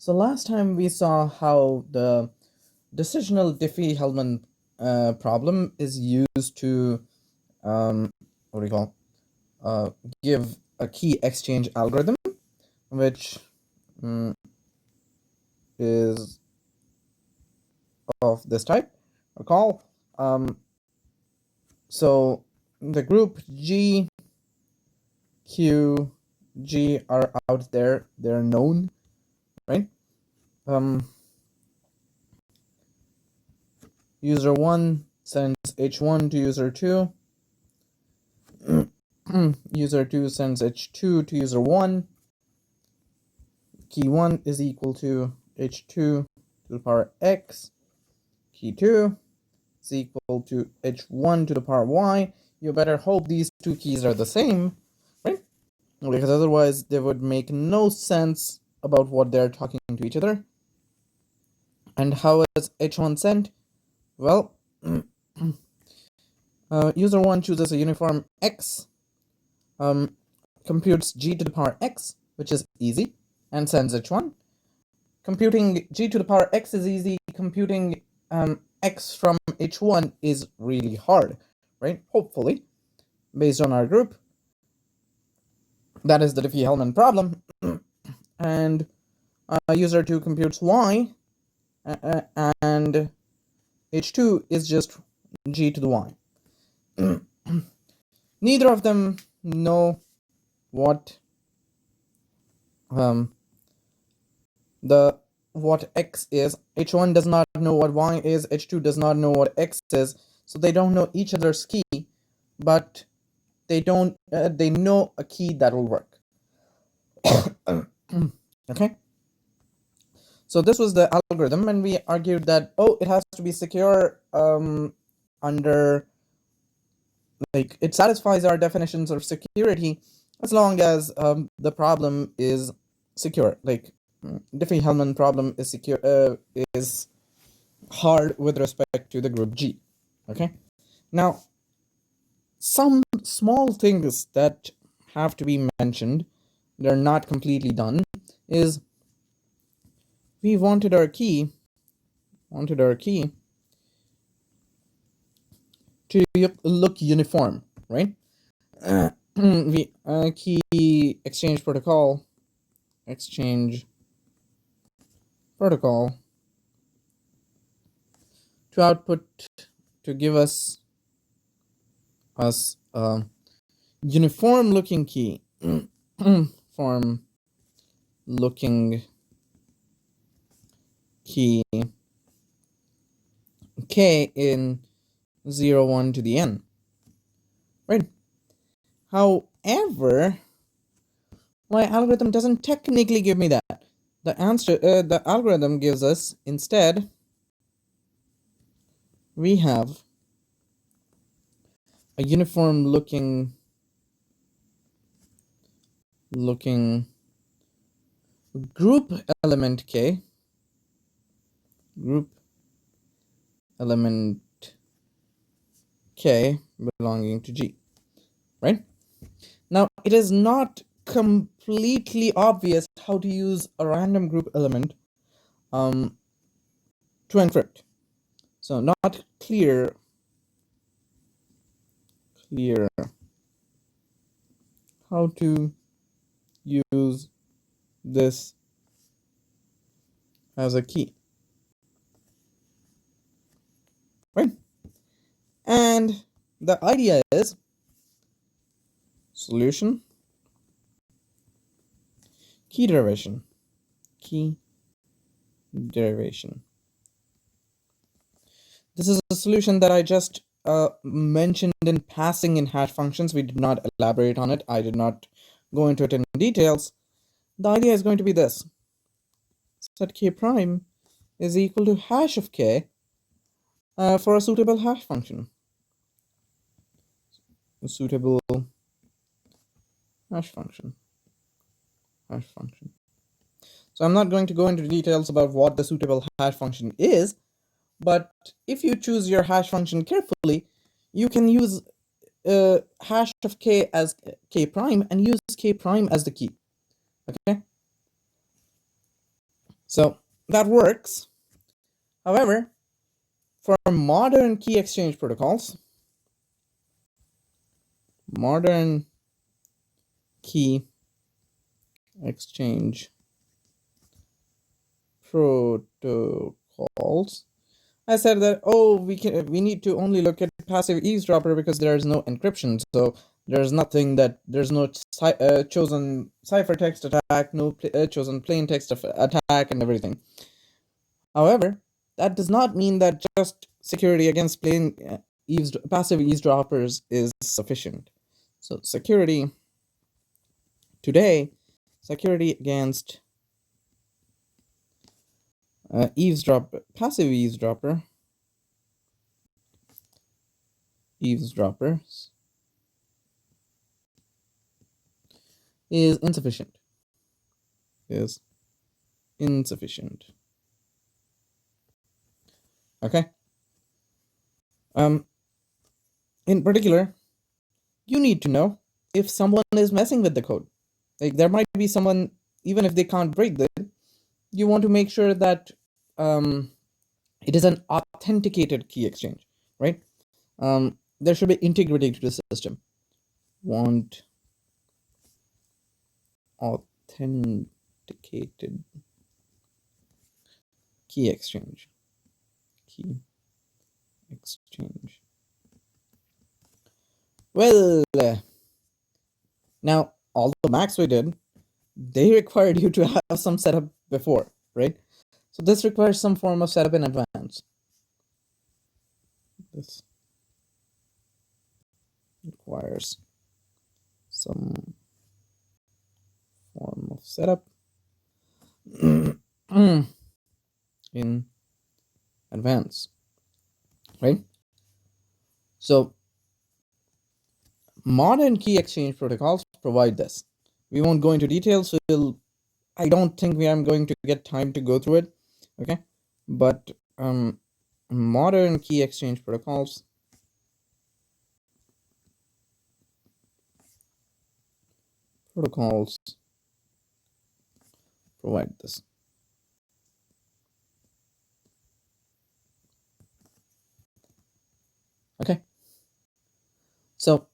So last time we saw how the decisional Diffie-Hellman problem is used to what do you call give a key exchange algorithm, which is of this type. Recall, so the group G, Q, G are out there; they're known, right? User 1 sends H1 to user 2. User 2 sends H2 to user 1. Key 1 is equal to H2 to the power X. Key 2 is equal to H1 to the power Y. You better hope these two keys are the same, right? Because otherwise they would make no sense about what they're talking to each other. And how is H1 sent? Well, user 1 chooses a uniform X, computes G to the power X, which is easy, and sends H1. Computing G to the power X is easy. Computing X from H1 is really hard, right? Hopefully, based on our group. That is the Diffie-Hellman problem. And user 2 computes Y, and H2 is just G to the Y. Neither of them know what what X is. H1 does not know what Y is. H2 does not know what X is. So they don't know each other's key, but they don't. They know a key that will work. Okay. So this was the algorithm, and we argued that it has to be secure under, like, it satisfies our definitions of security as long as the problem is secure. Like, Diffie-Hellman problem is secure, is hard with respect to the group G. Okay. Now, some small things that have to be mentioned, they're not completely done, is we wanted our key to look uniform, right? We key exchange protocol to output, to give us uniform looking key, form looking key k in 0, 1 to the n, right? However, my algorithm doesn't technically give me that. The answer, the algorithm gives us, instead, we have a uniform looking group element k, belonging to G, right? Now, it is not completely obvious how to use a random group element to encrypt. So not clear how to use this as a key, right? And the idea is solution, key derivation. This is a solution that I just mentioned in passing in hash functions. We did not elaborate on it. I did not go into it in details. The idea is going to be this. Set k prime is equal to hash of k for a suitable hash function. A suitable hash function. So I'm not going to go into details about what the suitable hash function is, but if you choose your hash function carefully, you can use hash of k as k prime and use k prime as the key. Okay. So that works. However, for modern key exchange protocols, modern key exchange protocols, I said that, oh, we need to only look at passive eavesdropper because there's no encryption. So there's no chosen ciphertext attack, no chosen plain text attack, and everything. However, that does not mean that just security against passive eavesdroppers is sufficient. So security against passive eavesdroppers is insufficient. Okay. In particular, you need to know if someone is messing with the code. Like, there might be someone, even if they can't break it, you want to make sure that it is an authenticated key exchange, right? There should be integrity to the system. Want authenticated key exchange. Well, now all the Macs we did, they required you to have some setup before, right? So this requires some form of setup in advance. This requires some form of setup in advance, right? So modern key exchange protocols provide this. We won't go into details. I don't think I'm going to get time to go through it. Okay, but modern key exchange protocols provide this. Okay, so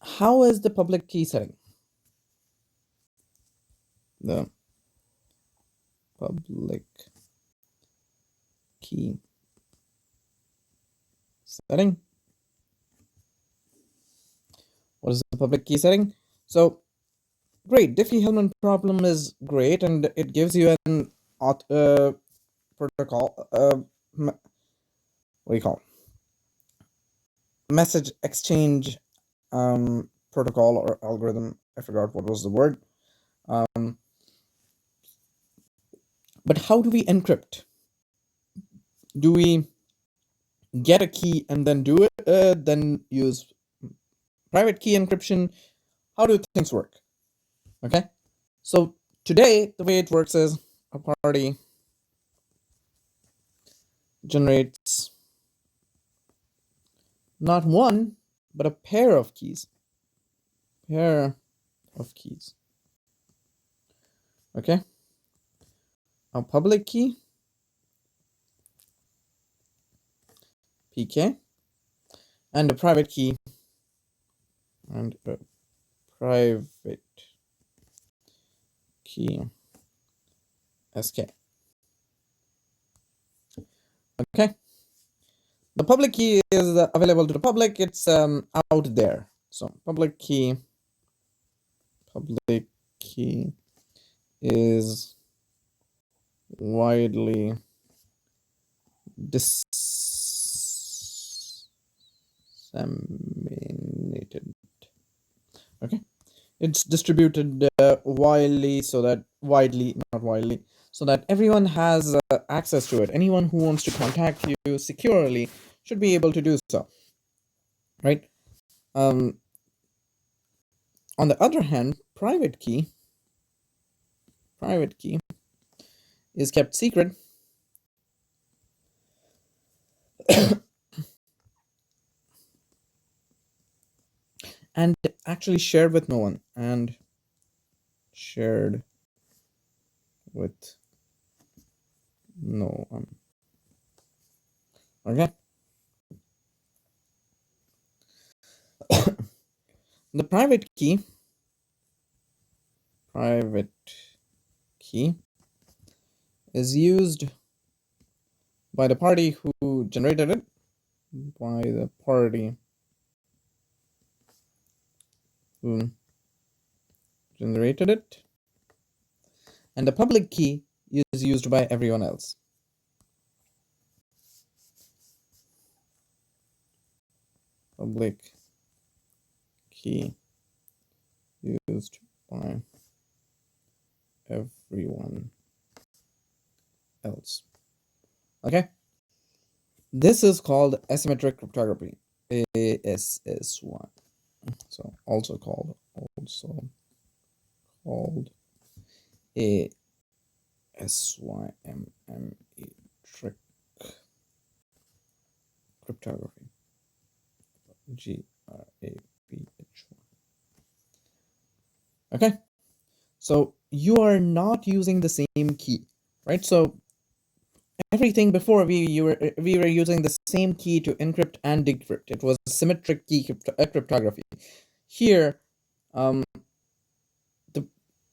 how is the public key setting? The public key setting. What is the public key setting? So great, Diffie-Hellman problem is great, and it gives you an protocol. What do you call message exchange protocol or algorithm? I forgot what was the word. But how do we encrypt? Do we get a key and then do it? Then use private key encryption? How do things work? Okay, so today the way it works is a party generates not one but a pair of keys. Okay, a public key, PK, and a private key, SK. Okay, the public key is available to the public. It's out there. So public key is widely disseminated. Okay, it's distributed widely, so that everyone has access to it. Anyone who wants to contact you securely should be able to do so, right? On the other hand, private key is kept secret and actually shared with no one, no one. Okay. The private key is used by the party who generated it, by the party who generated it, and the public key is used by everyone else. Public key used by everyone else. Okay. This is called asymmetric cryptography, ASS1. So also called ASYMME cryptography. GRAPH1. Okay. So you are not using the same key, right? So everything before we were using the same key to encrypt and decrypt. It was symmetric key cryptography. Here,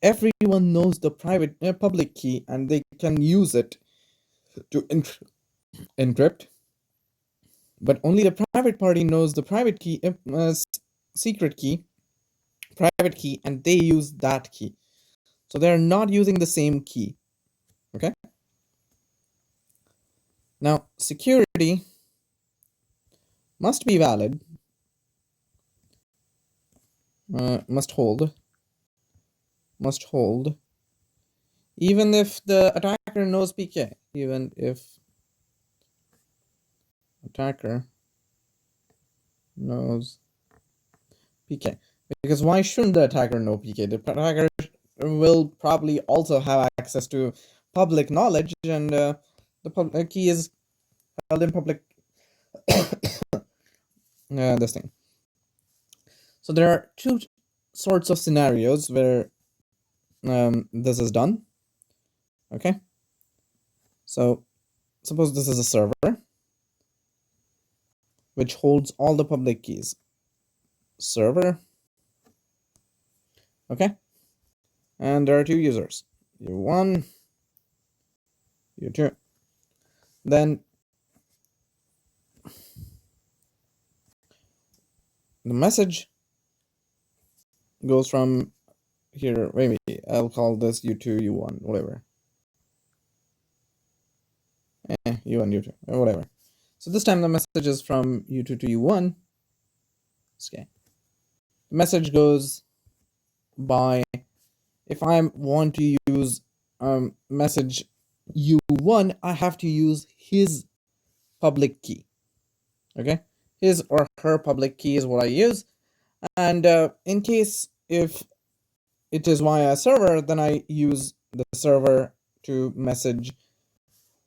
everyone knows the public key, and they can use it to encrypt. But only the private party knows the private key, secret key, private key, and they use that key. So they're not using the same key. Okay. Now, security must be valid, must hold, even if the attacker knows PK, even if attacker knows PK. Because why shouldn't the attacker know PK? The attacker will probably also have access to public knowledge, and the key is held in public this thing. So there are two sorts of scenarios where this is done. Okay. So suppose this is a server which holds all the public keys. Server. Okay. And there are two users, U1, U2. Then the message goes from here. Maybe I'll call this U2, U1, whatever. U1, U2, whatever. So this time the message is from U2 to U1. Okay. The message goes by, if I want to use message U1, I have to use his public key. Okay. His or her public key is what I use. And in case if it is via a server, then I use the server to message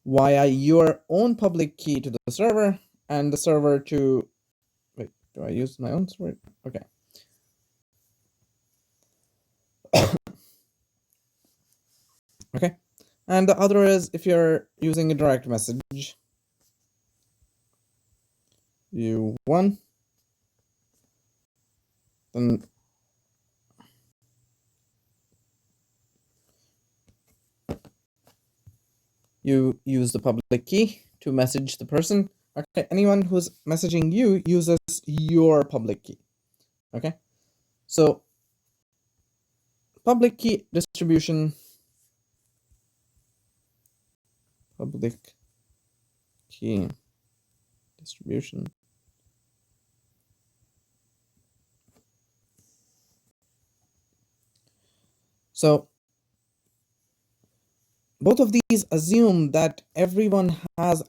via your own public key to the server, and the server to, wait, do I use my own server? Okay. Okay. And the other is if you're using a direct message, U1, then you use the public key to message the person. Okay, anyone who's messaging you uses your public key. Okay, so public key distribution, public key distribution. So both of these assume that everyone has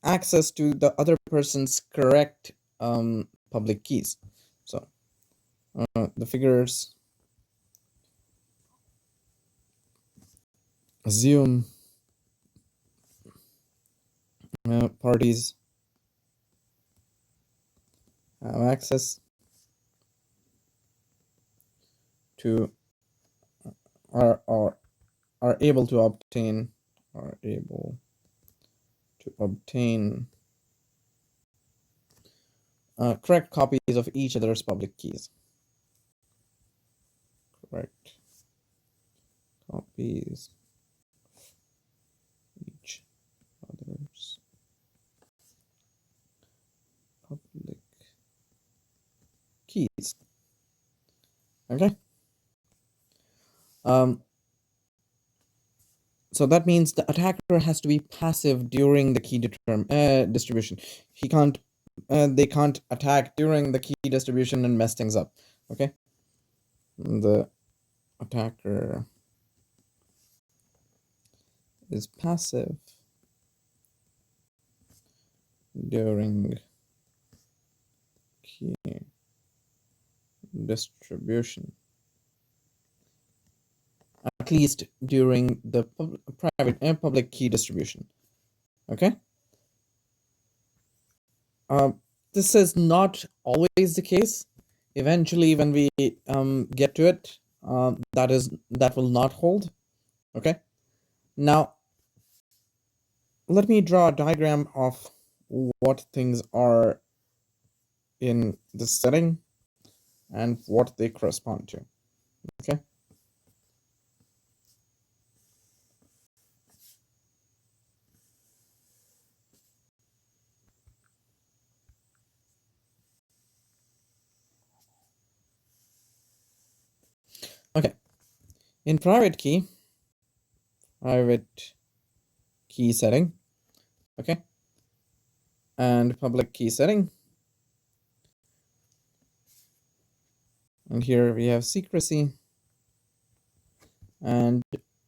access to the other person's correct public keys. So the figures assume parties have access to are able to obtain to obtain correct copies of each other's public keys. Correct copies each other's public keys. Okay. So that means the attacker has to be passive during the key distribution. He can't. They can't attack during the key distribution and mess things up. Okay. The attacker is passive during key distribution, at least during the private and public key distribution. Okay. This is not always the case. Eventually, when we get to it, that will not hold. Okay. Now, let me draw a diagram of what things are in this setting and what they correspond to. Okay. Okay. In private key setting, okay, and public key setting, and here we have secrecy and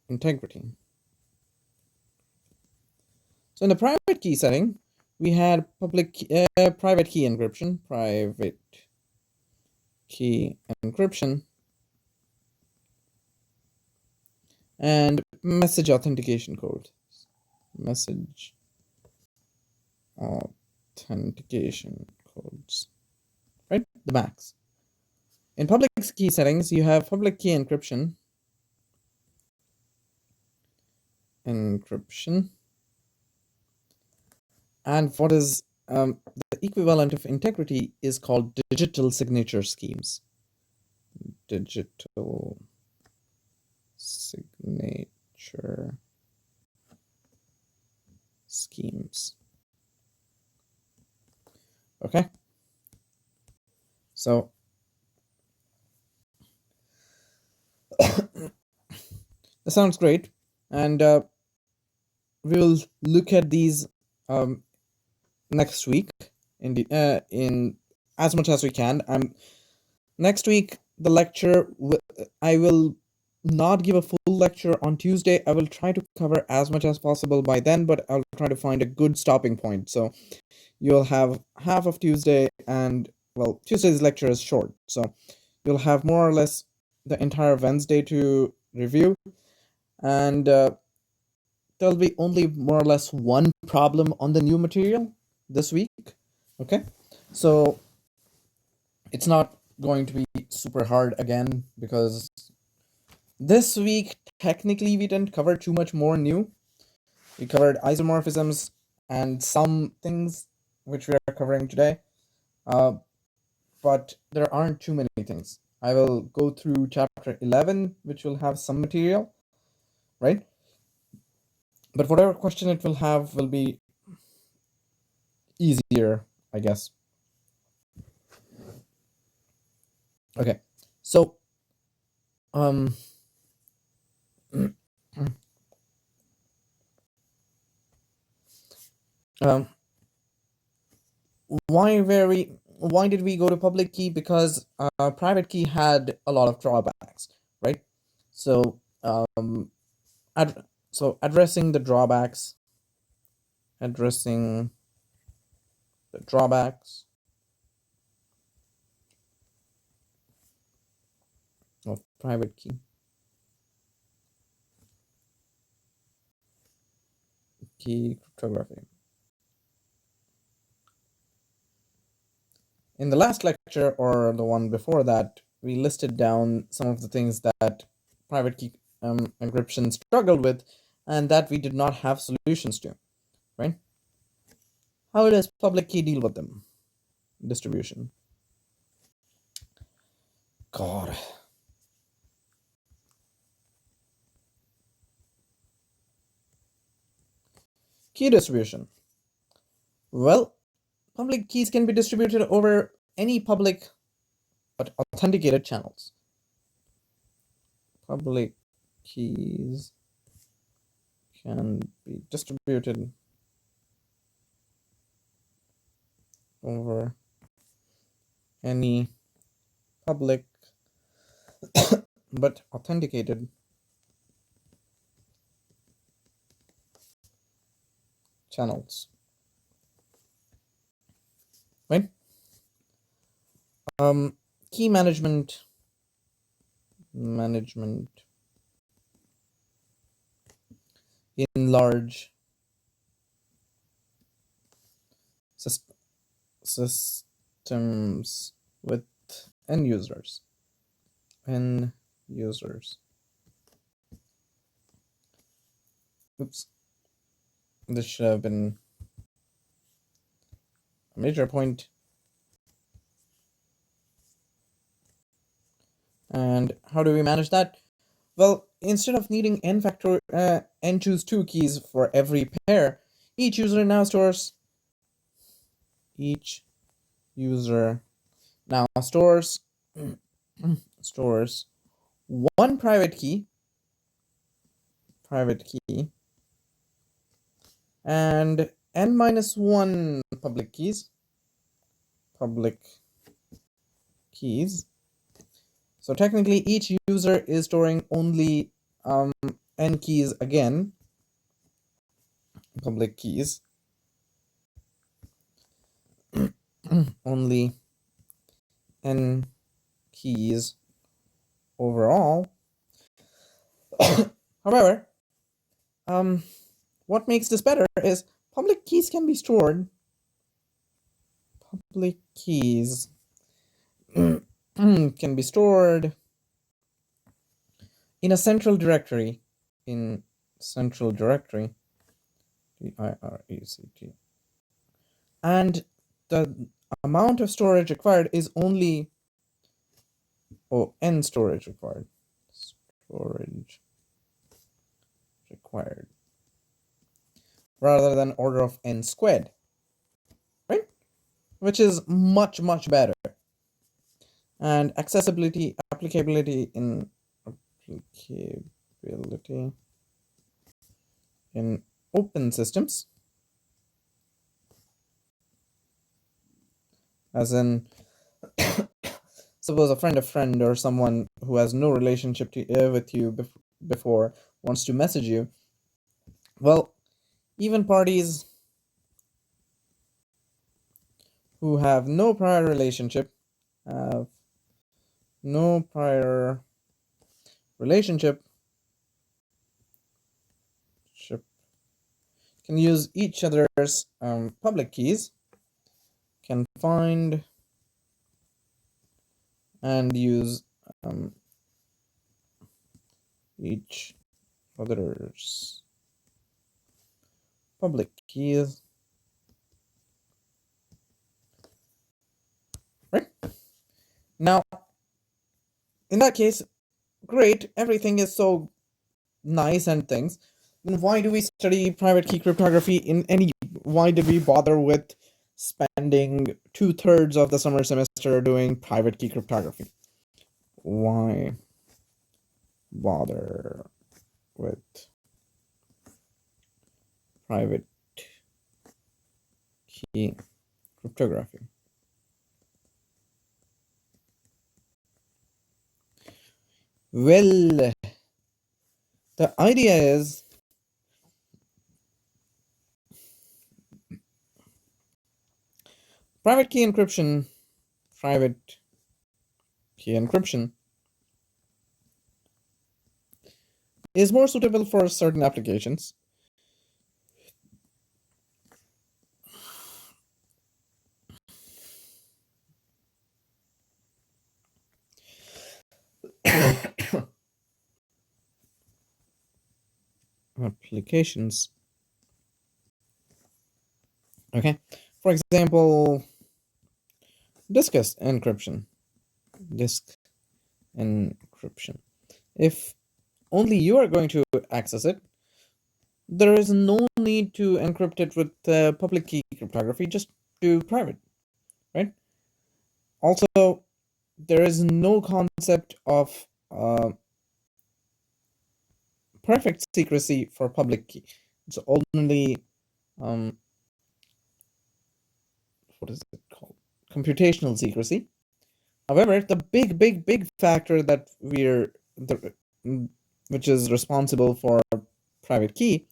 integrity. So in the private key setting, we had private key encryption, and message authentication code. Message authentication codes, right? The MACs. In public key settings, you have public key encryption. And what is the equivalent of integrity is called digital signature schemes. Digital signature schemes. Okay. So that sounds great, and we will look at these next week in as much as we can. Next week the lecture I will not give a full lecture on Tuesday. I will try to cover as much as possible by then, but I'll try to find a good stopping point. So you'll have half of Tuesday, and well, Tuesday's lecture is short, so you'll have more or less the entire Wednesday to review, and there'll be only more or less one problem on the new material this week. Okay, so it's not going to be super hard again, because this week technically we didn't cover too much more new. We covered isomorphisms and some things which we are covering today, but there aren't too many things. I will go through chapter 11, which will have some material, right? But whatever question it will have will be easier, I guess. Okay, so why did we go to public key? Because private key had a lot of drawbacks, right? So addressing the drawbacks of private key cryptography. In the last lecture, or the one before that, we listed down some of the things that private key encryption struggled with, and that we did not have solutions to, right? How does public key deal with them? Distribution. God. Key distribution. Well, public keys can be distributed over any public but authenticated channels. Public keys can be distributed over any public but authenticated channels. Right? Key management in large systems with end users. Oops. This should have been a major point. And how do we manage that? Well, instead of needing n choose 2 keys for every pair, each user now stores one private key and n minus 1 public keys. So technically each user is storing only n keys again, public keys. Only n keys overall. However, what makes this better is public keys can be stored. Public keys can be stored in a central directory. DIRECT. And the amount of storage required is only n storage required. Rather than order of n squared, right? Which is much better. And applicability in open systems, as in suppose a friend or someone who has no relationship with you before wants to message you. Well, even parties who have no prior relationship can use each other's public keys, can find and use each other's public keys, right? Now, in that case, great, everything is so nice and things. Then why do we study private key cryptography why did we bother with spending 2/3 of the summer semester doing private key cryptography? Why bother with private key cryptography? Well, the idea is private key encryption is more suitable for certain applications. Okay, For example, disk encryption. Disk encryption. If only you are going to access it, there is no need to encrypt it with public key cryptography. Just do private, right? Also, there is no concept of perfect secrecy for public key. It's only what is it called? Computational secrecy. However, the big factor that which is responsible for private key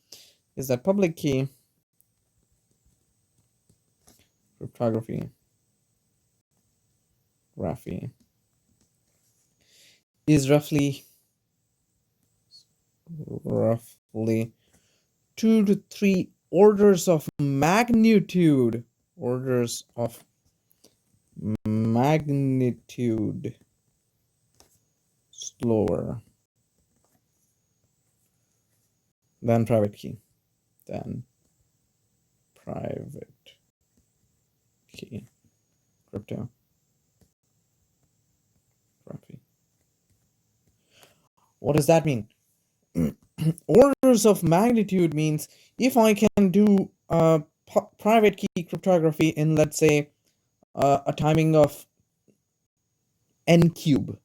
is that public key cryptography is roughly 2 to 3 orders of magnitude slower than private key. Cryptography. What does that mean? Orders of magnitude means if I can do private key cryptography in, let's say, a timing of n cube.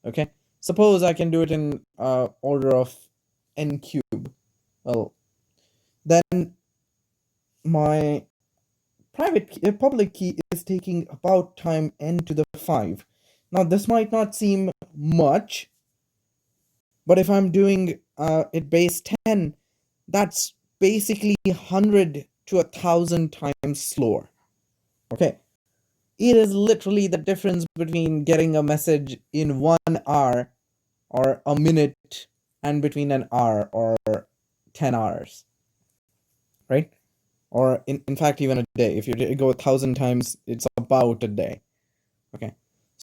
Okay, suppose I can do it in order of n cube. Well, then my public key is taking about time n to the 5. Now this might not seem much, but if I'm doing it base 10, that's basically 100 to 1,000 times slower. Okay, it is literally the difference between getting a message in 1 hour or a minute and between an hour or 10 hours, right? Or in fact, even a day. If you go 1,000 times, it's about a day. Okay,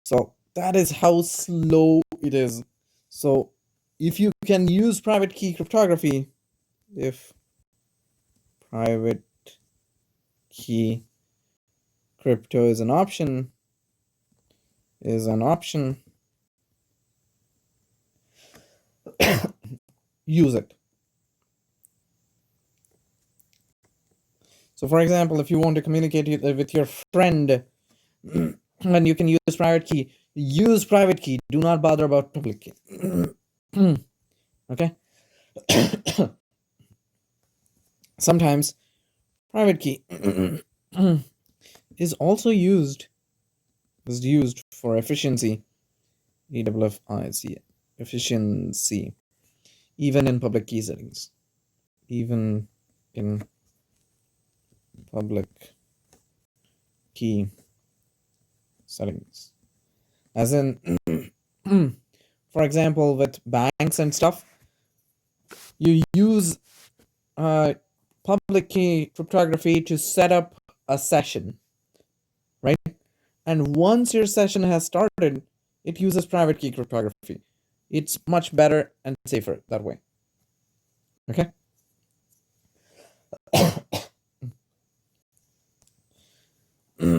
so that is how slow it is. So if you can use private key cryptography, if private key crypto is an option, use it. So for example, if you want to communicate with your friend and you can use private key, use private key. Do not bother about public key. Okay? Sometimes private key is also used for efficiency. EFFIC, efficiency, even in public key settings. Even in public key settings. As in, for example, with banks and stuff, you use public key cryptography to set up a session, right? And once your session has started, it uses private key cryptography. It's much better and safer that way. Okay? What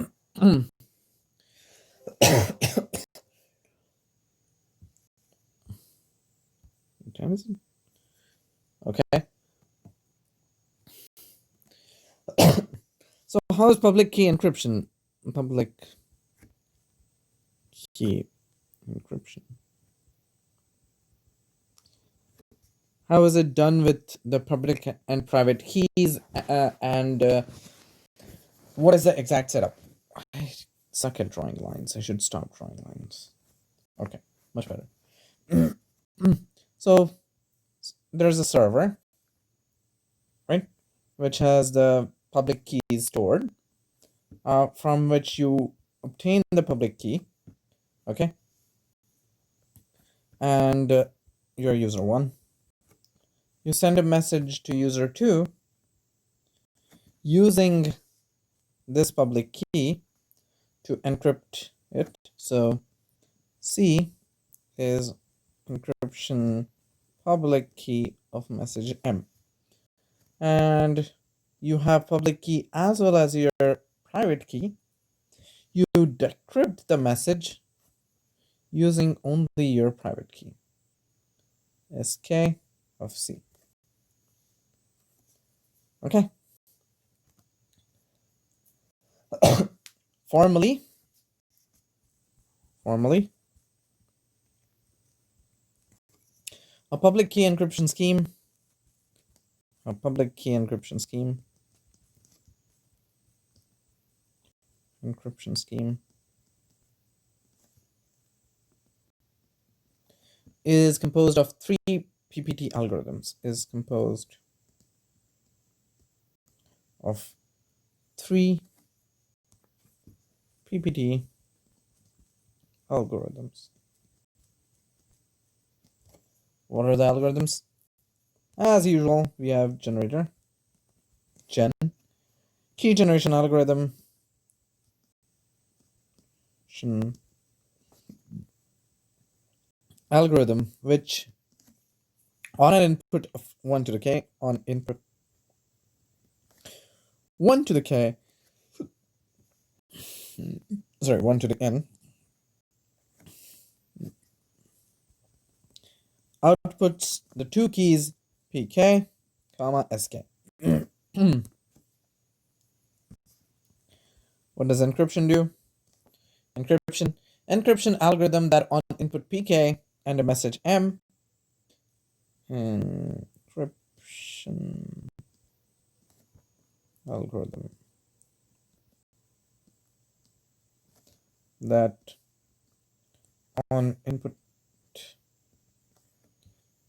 time is it? Okay. So how is public key encryption? Public key encryption. How is it done with the public and private keys? And what is the exact setup? I suck at drawing lines. I should stop drawing lines. Okay, much better. So there's a server, right, which has the public keys stored, from which you obtain the public key. Okay, and you're user 1. You send a message to user 2 using this public key to encrypt it. So C is encryption public key of message M. And you have public key as well as your private key. You decrypt the message using only your private key, SK of C. Okay. Formally, a public key encryption scheme, is composed of three PPT algorithms, What are the algorithms? As usual, we have generator, key generation algorithm, which on an input of 1 to the k, 1 to the k, 1 to the n, outputs the two keys pk, sk. What does encryption do? Encryption algorithm that on input pk and a message m, encryption algorithm that on input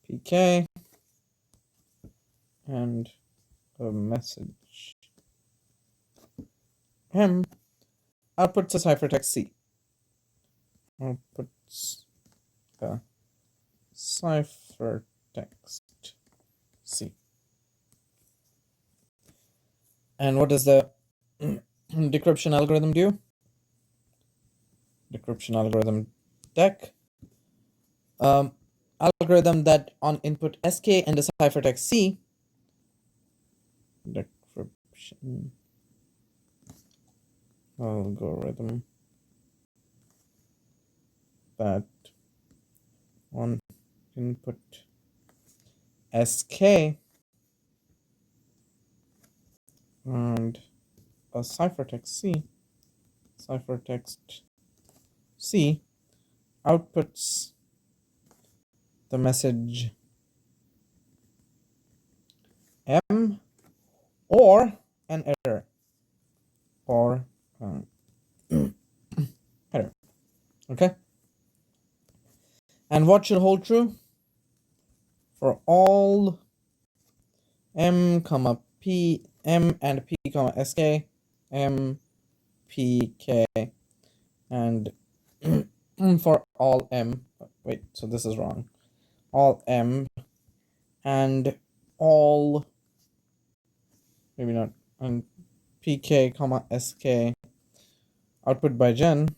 pk and a message m outputs a ciphertext C. And what does the decryption algorithm do? Decryption algorithm DEC. Algorithm that on input SK and a ciphertext C. Decryption algorithm that on input SK and a ciphertext C outputs the message M or an error or header. Okay. And what should hold true for all M, P, M and P, SK, M, P, K, and for all M. Wait, so this is wrong. All M and all, maybe not, and PK, SK, output by gen,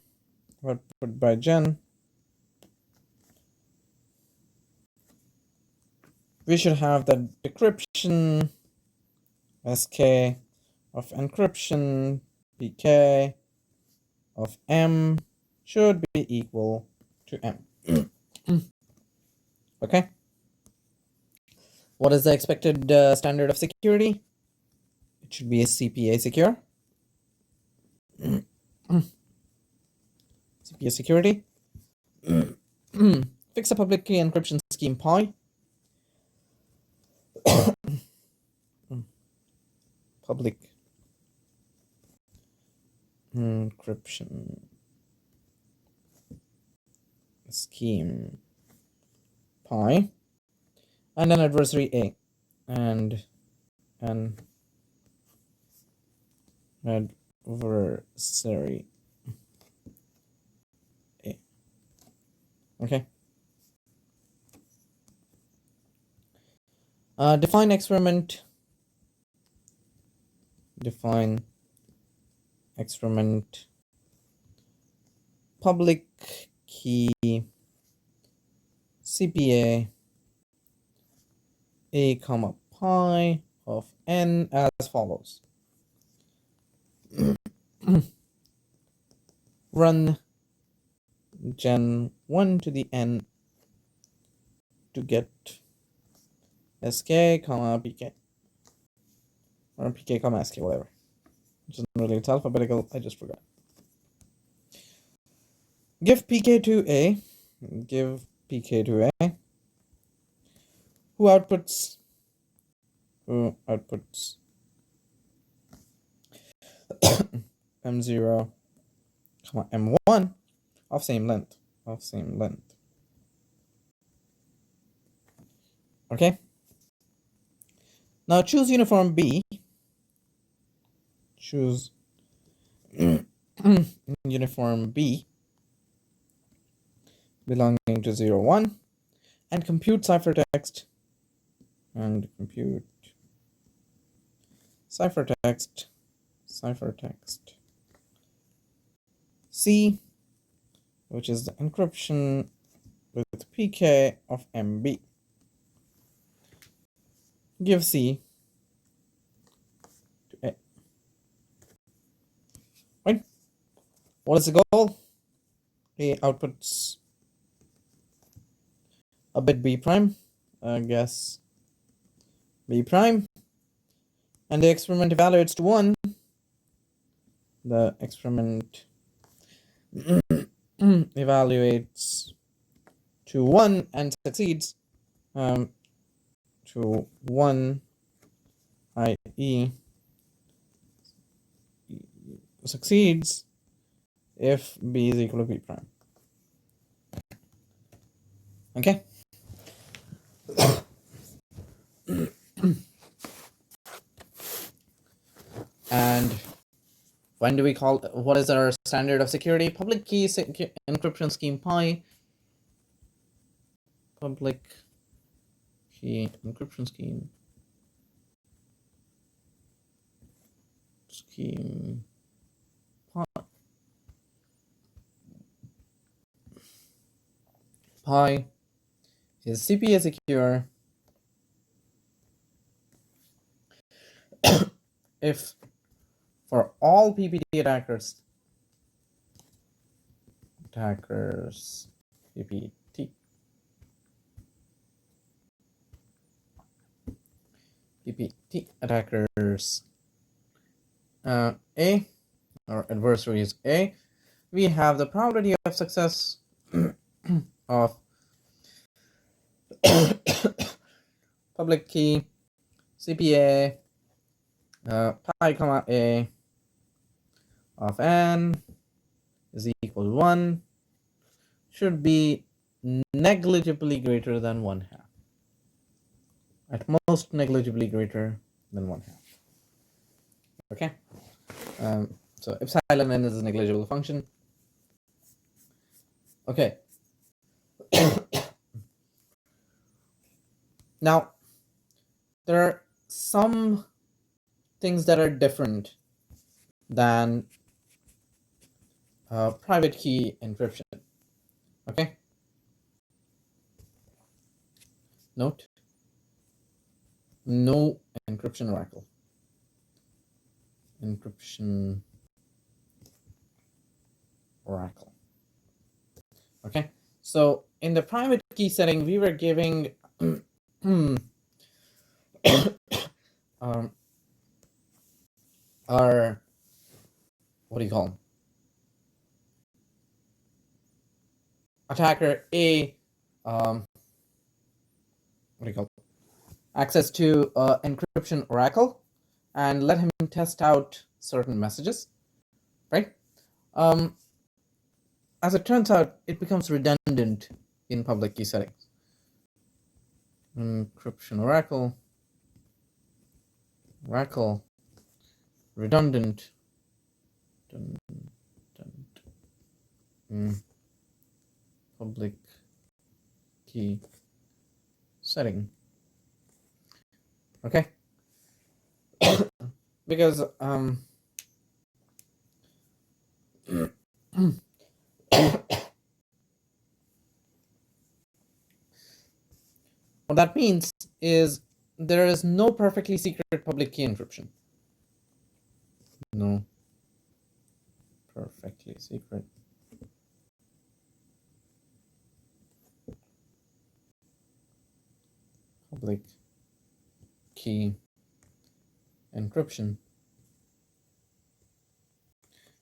we should have the decryption SK of encryption PK of M should be equal to M. Okay. What is the expected standard of security? It should be a CPA secure. CPA security. Fix a public key encryption scheme Pi. Public encryption scheme Pi and an adversary A and an adversary A. Okay. Define experiment. Public key CPA A, pi of n as follows. Run gen 1 to the n to get sk, pk, or pk, sk, whatever. Which isn't really, it's alphabetical, I just forgot. Give pk to a, who outputs m0, m1 of same length. Okay. Now choose uniform B. Choose uniform B belonging to 0, 1 and compute ciphertext C, which is the encryption with pk of mb. Give C to A. Right? What is the goal? A outputs a bit B prime, guess B prime, and the experiment evaluates to 1. The experiment evaluates to 1 and succeeds to 1, i.e. succeeds if B is equal to B prime. Okay. And when do we call, what is our standard of security? Public key encryption scheme pi. Public key encryption scheme pi is CPA secure if for all PPT attackers PPT attackers A, or adversaries A, we have the probability of success of public key CPA pi comma A of n is equal to 1 should be negligibly greater than 1/2. At most negligibly greater than 1/2. Okay. So epsilon n is a negligible function. Okay. Now, there are some things that are different than private key encryption. Okay. Note, no encryption oracle. Okay. So in the private key setting, we were giving our, what do you call them? Attacker A, access to encryption oracle and let him test out certain messages, right? As it turns out, it becomes redundant in public key settings. Encryption oracle, redundant, public key setting. Okay. Because what that means is there is no perfectly secret public key encryption. No perfectly secret public key encryption.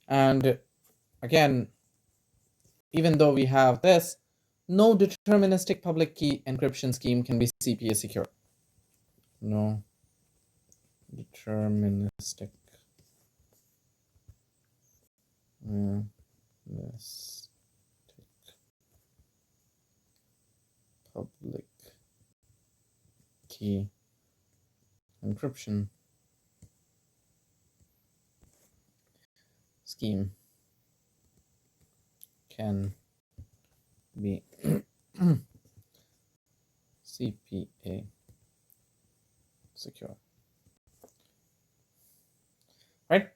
And again, even though we have this, no deterministic public key encryption scheme can be CPA secure. No deterministic public key encryption scheme can be CPA secure. Right?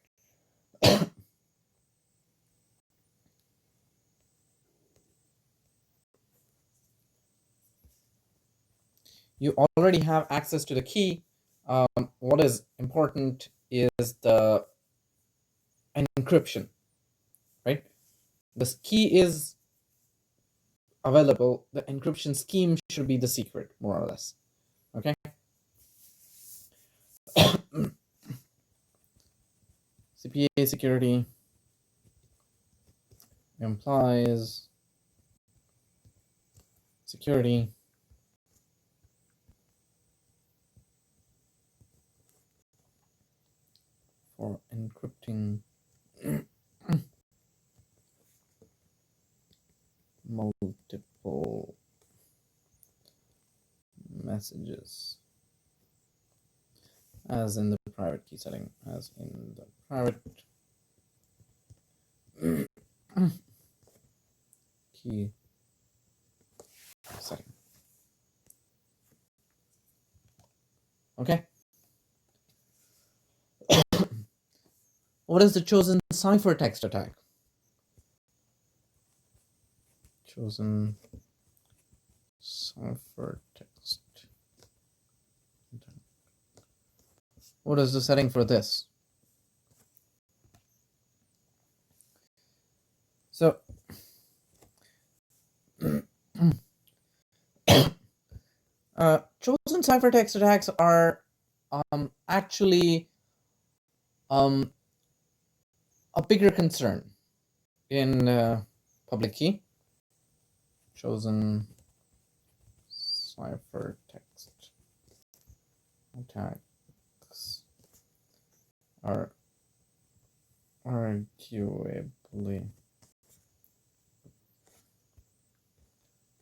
You already have access to the key. What is important is the encryption, right? This key is available. The encryption scheme should be the secret, more or less. Okay. CPA security implies security for encrypting multiple messages, as in the private key setting, as in the private key setting. Okay. What is the chosen ciphertext attack? Chosen ciphertext. What is the setting for this? So chosen ciphertext attacks are actually a bigger concern in public key. Chosen ciphertext attacks are arguably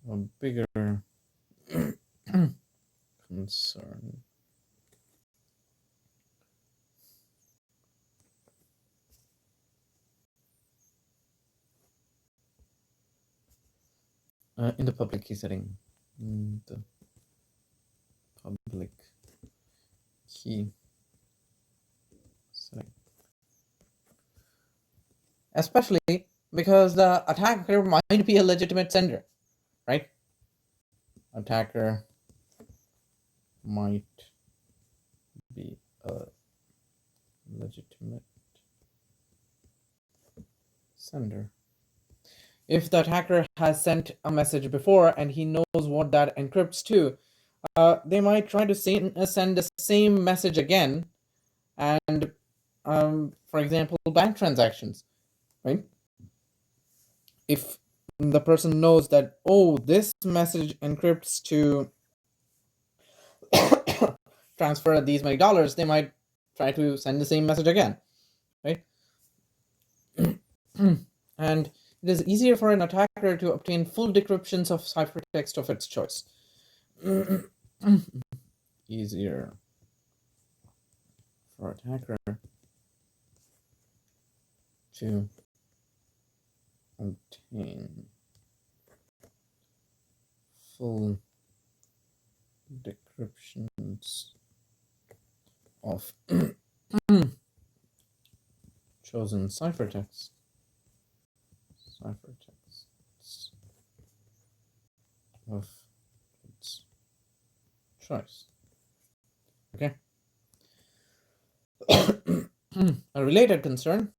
a bigger concern. In the public key setting. In the public key setting. Especially because the attacker might be a legitimate sender, right? Attacker might be a legitimate sender. If the attacker has sent a message before and he knows what that encrypts to, they might try to send the same message again, and for example, bank transactions, right? If the person knows that, oh, this message encrypts to transfer these many dollars, they might try to send the same message again, right? And it is easier for an attacker to obtain full decryptions of ciphertext of its choice. Easier for attacker to obtain full decryptions of chosen ciphertext. Ciphertexts of its choice. Okay. A related concern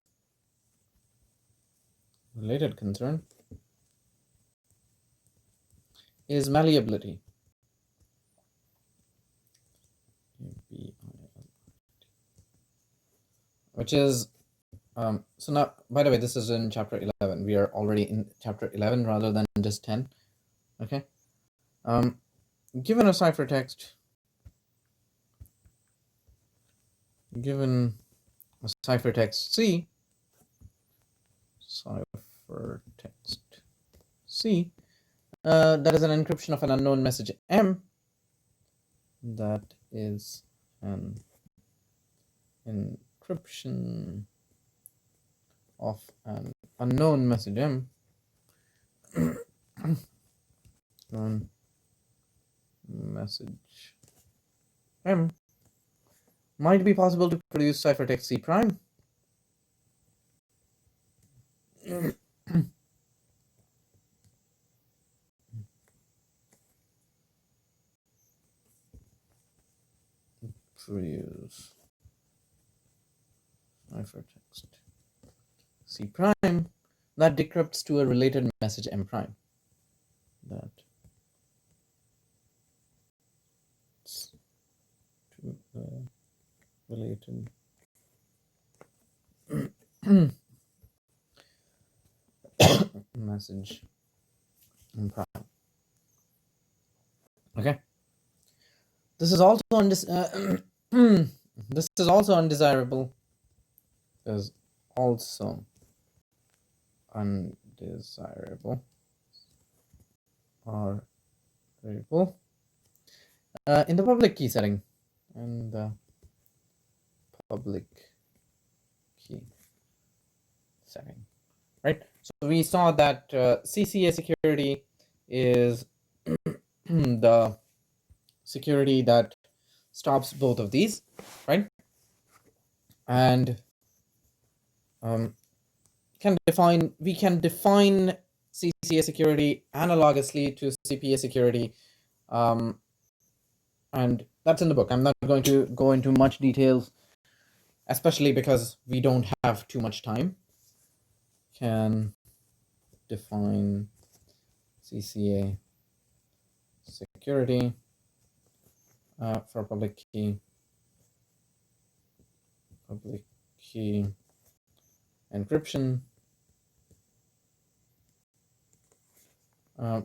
is malleability. Which is so now, by the way, this is in chapter 11. We are already in chapter 11 rather than just 10. Okay. Given a ciphertext, C, that is an encryption of an unknown message M, that is an encryption of an unknown message M, might be possible to produce ciphertext C prime. Produce ciphertext C prime that decrypts to a related message M prime. That to a related message M prime. Okay. This is also this is also undesirable. Is also undesirable or variable in the public key setting. And the public key setting, right? So we saw that CCA security is the security that stops both of these, right? And we can define CCA security analogously to CPA security, and that's in the book. I'm not going to go into much details, especially because we don't have too much time. Can define CCA security for public key encryption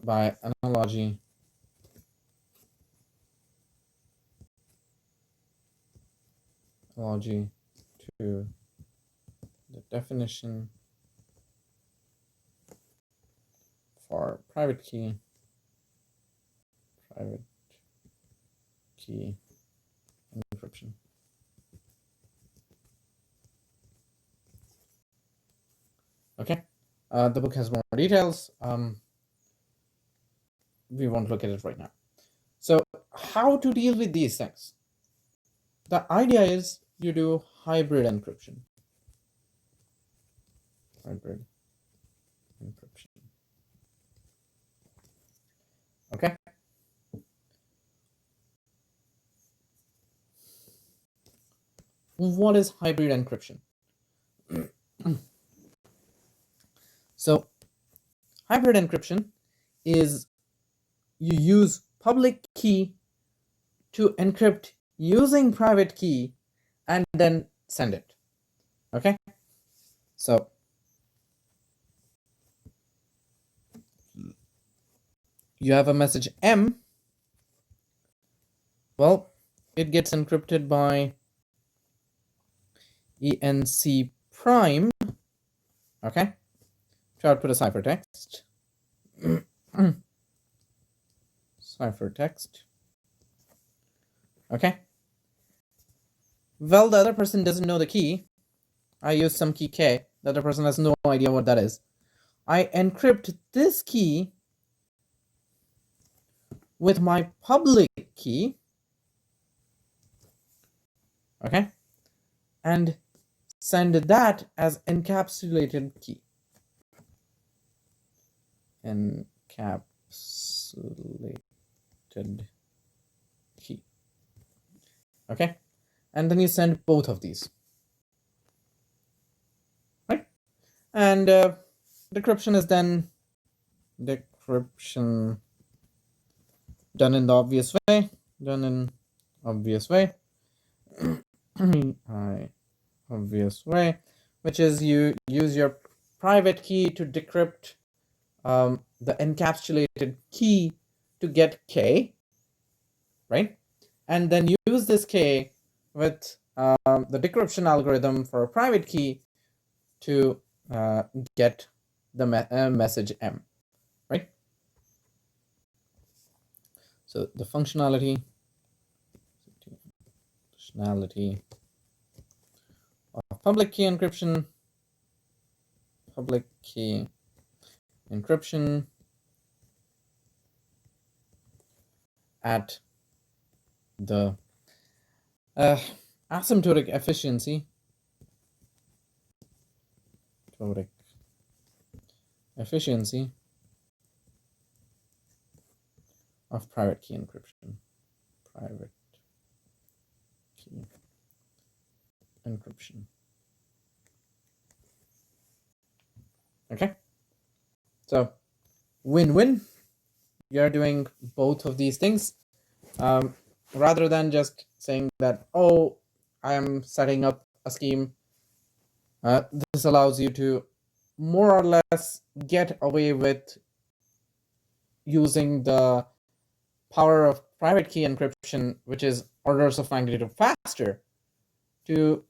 by analogy to the definition for private key encryption. Okay, the book has more details. We won't look at it right now. So how to deal with these things? The idea is you do hybrid encryption. Okay. What is hybrid encryption? So hybrid encryption is you use public key to encrypt using private key and then send it. Okay. So you have a message M. Well, it gets encrypted by ENC prime. Okay. To output a ciphertext. Okay. Well, the other person doesn't know the key. I use some key K. The other person has no idea what that is. I encrypt this key with my public key. Okay. And send that as encapsulated key. Encapsulated key. Okay, and then you send both of these, right? And decryption is then decryption done in the obvious way, done in obvious way, obvious way, which is you use your private key to decrypt the encapsulated key to get K, right? And then use this K with the decryption algorithm for a private key to get the message M, right? So the functionality of public key encryption at the asymptotic efficiency of private key encryption. Okay, so win-win. You're doing both of these things, rather than just saying that, oh, I am setting up a scheme. This allows you to more or less get away with using the power of private key encryption, which is orders of magnitude faster, to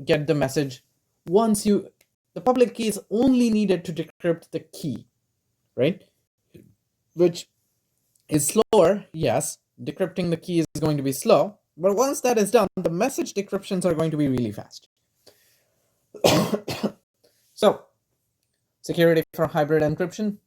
get the message once the public key is only needed to decrypt the key, right? Which is slower, yes. Decrypting the key is going to be slow, but once that is done, the message decryptions are going to be really fast. So, security for hybrid encryption.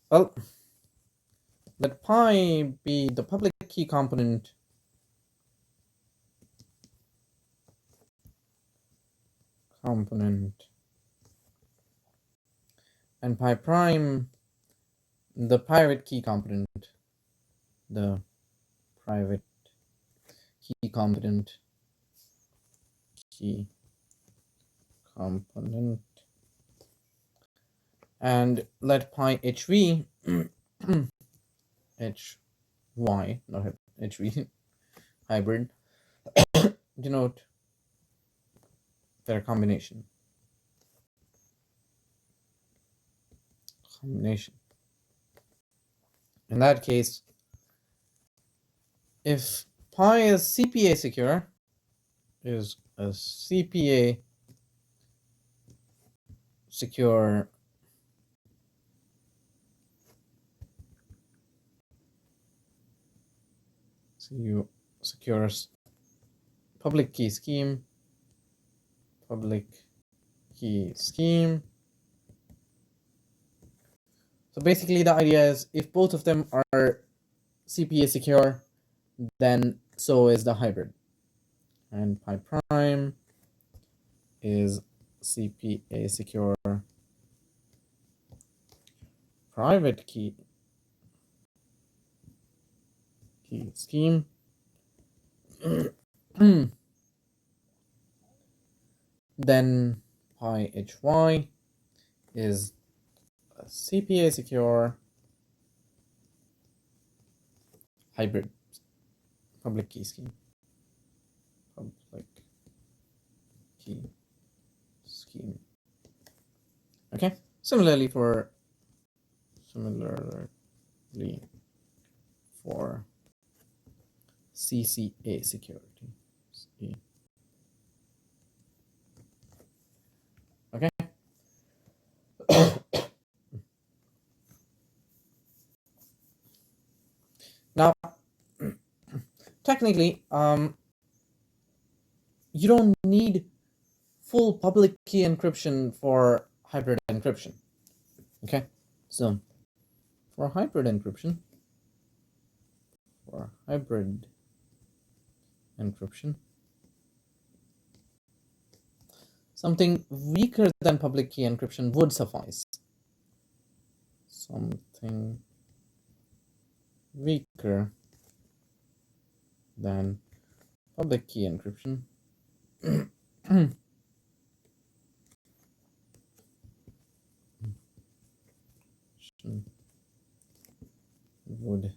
Well, let pi be the public key component and pi prime the private key component, and let pi hv hy, not hv, hybrid, denote their combination. In that case, if pi is CPA secure, is a CPA secure secures public key scheme. So basically the idea is if both of them are CPA secure, then so is the hybrid. And pi prime is CPA secure private key scheme. Then pi hy is a CPA secure hybrid public key scheme. Okay. Similarly for CCA security. Okay. Now, technically, you don't need full public key encryption for hybrid encryption. Okay, so for hybrid encryption, encryption. Something weaker than public key encryption would suffice. Something weaker than public key encryption would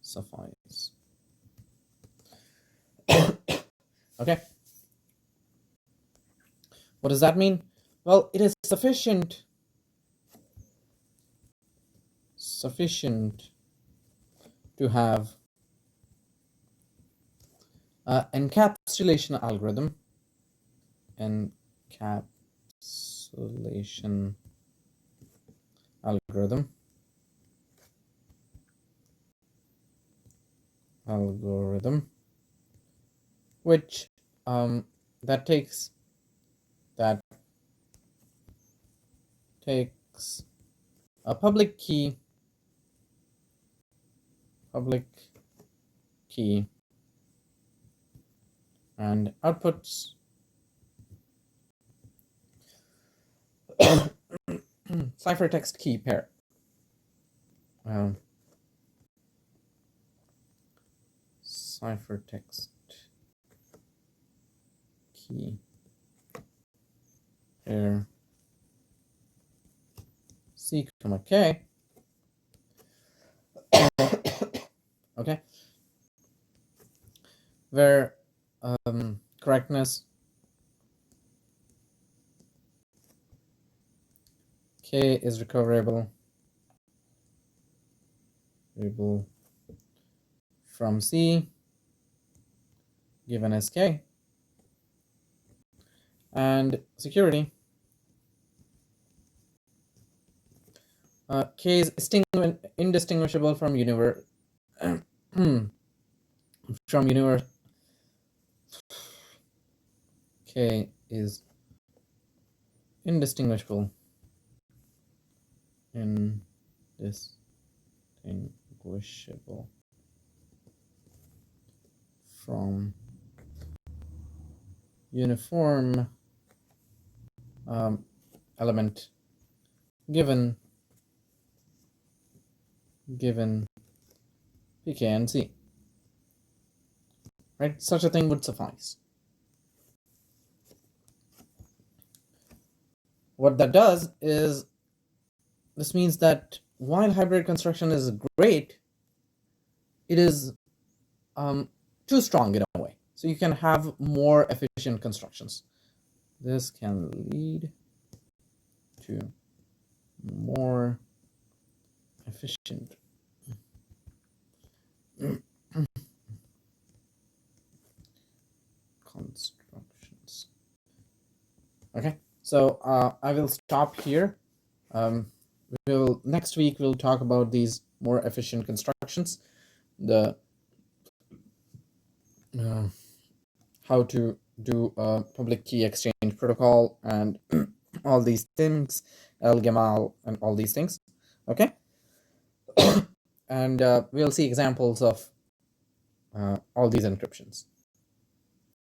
suffice. Okay. What does that mean? Well, it is sufficient to have encapsulation algorithm which that takes a public key and outputs ciphertext key pair. Ciphertext key pair C, K. Okay, where correctness K is recoverable from C given as K, and security K is indistinguishable from universe K is indistinguishable from uniform element given PK and C. Right? Such a thing would suffice. What that does is, this means that while hybrid construction is great, it is too strong in a way. So you can have more efficient constructions. This can lead to more efficient constructions. Okay, so I will stop here. Next week we'll talk about these more efficient constructions, the how to do a public key exchange protocol and all these things, El-Gamal and all these things. Okay, and we'll see examples of all these encryptions.